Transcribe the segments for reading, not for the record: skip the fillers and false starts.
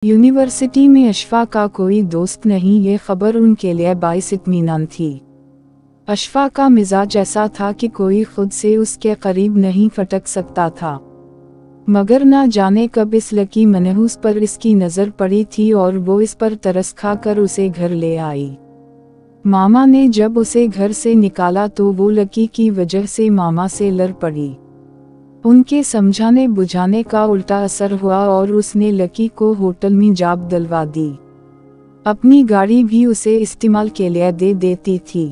University में अशफा का कोई दोस्त नहीं, ये खबर उनके लिए बाइस इत्मीनान थी। अशफा का मिजाज ऐसा था कि कोई खुद से उसके करीब नहीं फटक सकता था, मगर ना जाने कब इस लकी मनहूस पर इसकी नज़र पड़ी थी और वो इस पर तरस खा कर उसे घर ले आई। मामा ने जब उसे घर से निकाला तो वो लकी की वजह से मामा से लड़ पड़ी। उनके समझाने बुझाने का उल्टा असर हुआ और उसने लकी को होटल में जॉब दिलवा दी। अपनी गाड़ी भी उसे इस्तेमाल के लिए दे देती थी।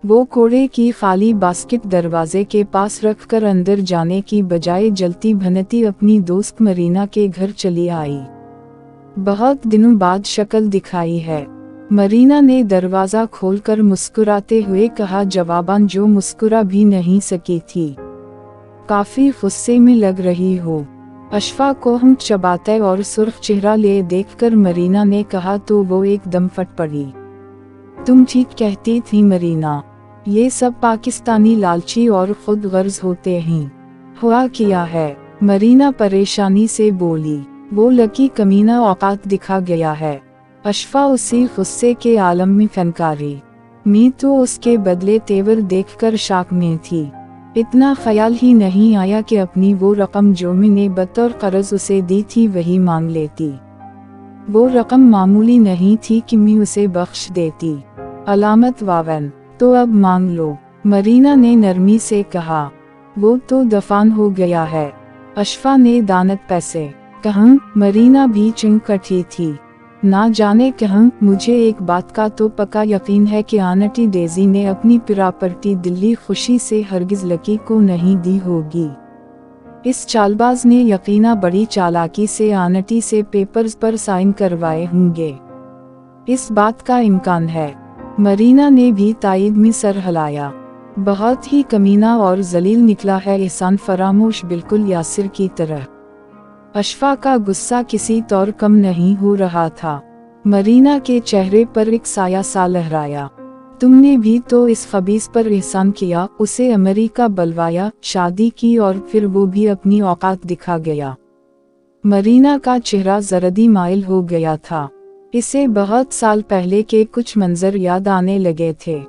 वो कूड़े की खाली बास्केट दरवाजे के पास रखकर अंदर जाने की बजाय जलती भनती अपनी दोस्त मरीना के घर चली आई। बहुत दिनों बाद शक्ल दिखाई है, मरीना ने दरवाज़ा खोलकर मुस्कुराते हुए कहा, जवाबन जो मुस्कुरा भी नहीं सकी थी। काफी गुस्से में लग रही हो। अशफा को हम चबाते और सुर्ख चेहरा ले देखकर मरीना ने कहा तो वो एकदम फट पड़ी। तुम ठीक कहती थी मरीना, ये सब पाकिस्तानी लालची और खुद गर्ज होते हैं। हुआ क्या है? मरीना परेशानी से बोली। वो लकी कमीना औकात दिखा गया है। अशफा उसी गुस्से के आलम में फनकारी। मैं तो उसके बदले तेवर देखकर शॉक में थी। इतना ख्याल ही नहीं आया कि अपनी वो रकम जो मैंने बतौर कर्ज उसे दी थी वही मांग लेती। वो रकम मामूली नहीं थी कि मैं उसे बख्श देती। अलामत वावन, तो अब मांग लो, मरीना ने नरमी से कहा। वो तो दफान हो गया है। अशफा ने दानत पैसे कहूँ, मरीना भी चिंक कठी थी। ना जाने कहूँ, मुझे एक बात का तो पक्का यकीन है कि आंटी डेजी ने अपनी प्रॉपर्टी दिल्ली खुशी से हरगिज लकी को नहीं दी होगी। इस चालबाज ने यकीना बड़ी चालाकी से आंटी से पेपर्स पर साइन करवाए होंगे। इस बात का इम्कान है। मरीना ने भी तायद में सर हिलाया। बहुत ही कमीना और जलील निकला है एहसान फरामोश, बिल्कुल यासिर की तरह। अशफा का गुस्सा किसी तौर कम नहीं हो रहा था। मरीना के चेहरे पर एक साया सा लहराया। तुमने भी तो इस खबीस पर एहसान किया, उसे अमेरिका बुलवाया, शादी की और फिर वो भी अपनी औकात दिखा गया। मरीना का चेहरा जरदी माइल हो गया था। इसे बहुत साल पहले के कुछ मंजर याद आने लगे थे,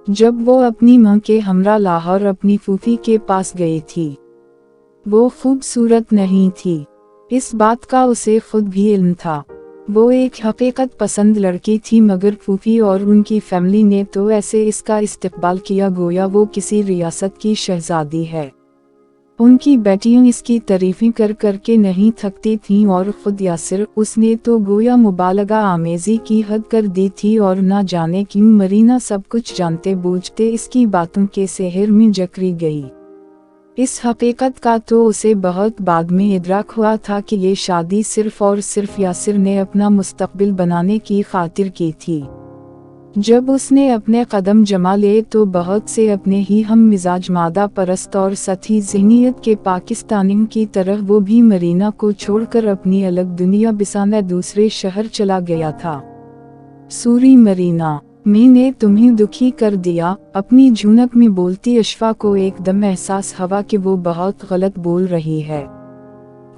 जब वो अपनी मां के हमरा लाहौर अपनी फूफी के पास गई थी। वो खूबसूरत नहीं थी, इस बात का उसे खुद भी इल्म था। वो एक हकीकत पसंद लड़की थी, मगर फूफी और उनकी फैमिली ने तो ऐसे इसका इस्तेकबाल किया गोया वो किसी रियासत की शहजादी है। उनकी बेटियां इसकी तारीफें कर करके नहीं थकती थीं और खुद यासिर, उसने तो गोया मुबालगा आमेज़ी की हद कर दी थी और ना जाने क्यों मरीना सब कुछ जानते बूझते इसकी बातों के सेहर में जकड़ी गई। इस हकीकत का तो उसे बहुत बाद में इदराक हुआ था कि ये शादी सिर्फ और सिर्फ यासिर ने अपना मुस्तकबिल बनाने की खातिर की थी। जब उसने अपने कदम जमा लिए तो बहुत से अपने ही हम मिजाज मादा परस्त और सतही ज़हनियत के पाकिस्तानियों की तरह वो भी मरीना को छोड़कर अपनी अलग दुनिया बसाने दूसरे शहर चला गया था। सूरी मरीना, मैंने तुम्हें दुखी कर दिया, अपनी झुनक में बोलती अशफा को एकदम एहसास हुआ कि वो बहुत गलत बोल रही है।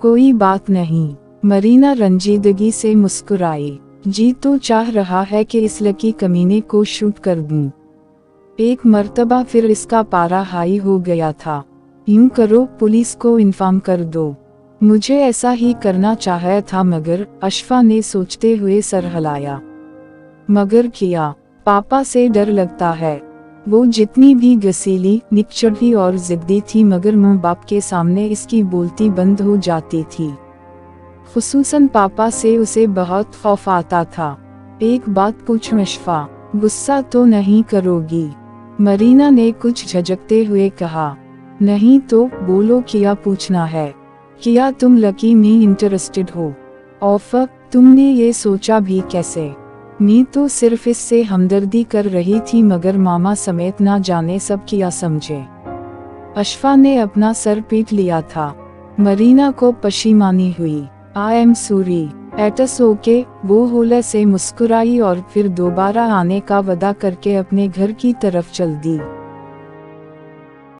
कोई बात नहीं, मरीना रंजीदगी से मुस्कुराई। जी तो चाह रहा है कि इस लकी कमीने को शूट कर दूं। एक मर्तबा फिर इसका पारा हाई हो गया था। यूं करो, पुलिस को इन्फॉर्म कर दो। मुझे ऐसा ही करना चाहा था, मगर अशफा ने सोचते हुए सर हिलाया। मगर किया? पापा से डर लगता है। वो जितनी भी गसीली, निकचढ़ी और जिद्दी थी, मगर माँ बाप के सामने इसकी बोलती बंद हो जाती थी। खुसूसन पापा से उसे बहुत खौफ आता था। एक बात पूछूं अशफा, गुस्सा तो नहीं करोगी? मरीना ने कुछ झिझकते हुए कहा। नहीं तो बोलो, क्या पूछना है? क्या तुम लकी में इंटरेस्टेड हो? औफ, तुमने ये सोचा भी कैसे? मैं तो सिर्फ इससे हमदर्दी कर रही थी, मगर मामा समेत ना जाने सब क्या समझे। अशफा ने अपना सर पीट लिया था। मरीना को पशीमानी हुई। आई एम सॉरी, एटस ओके, वो होले से मुस्कुराई और फिर दोबारा आने का वादा करके अपने घर की तरफ चल दी।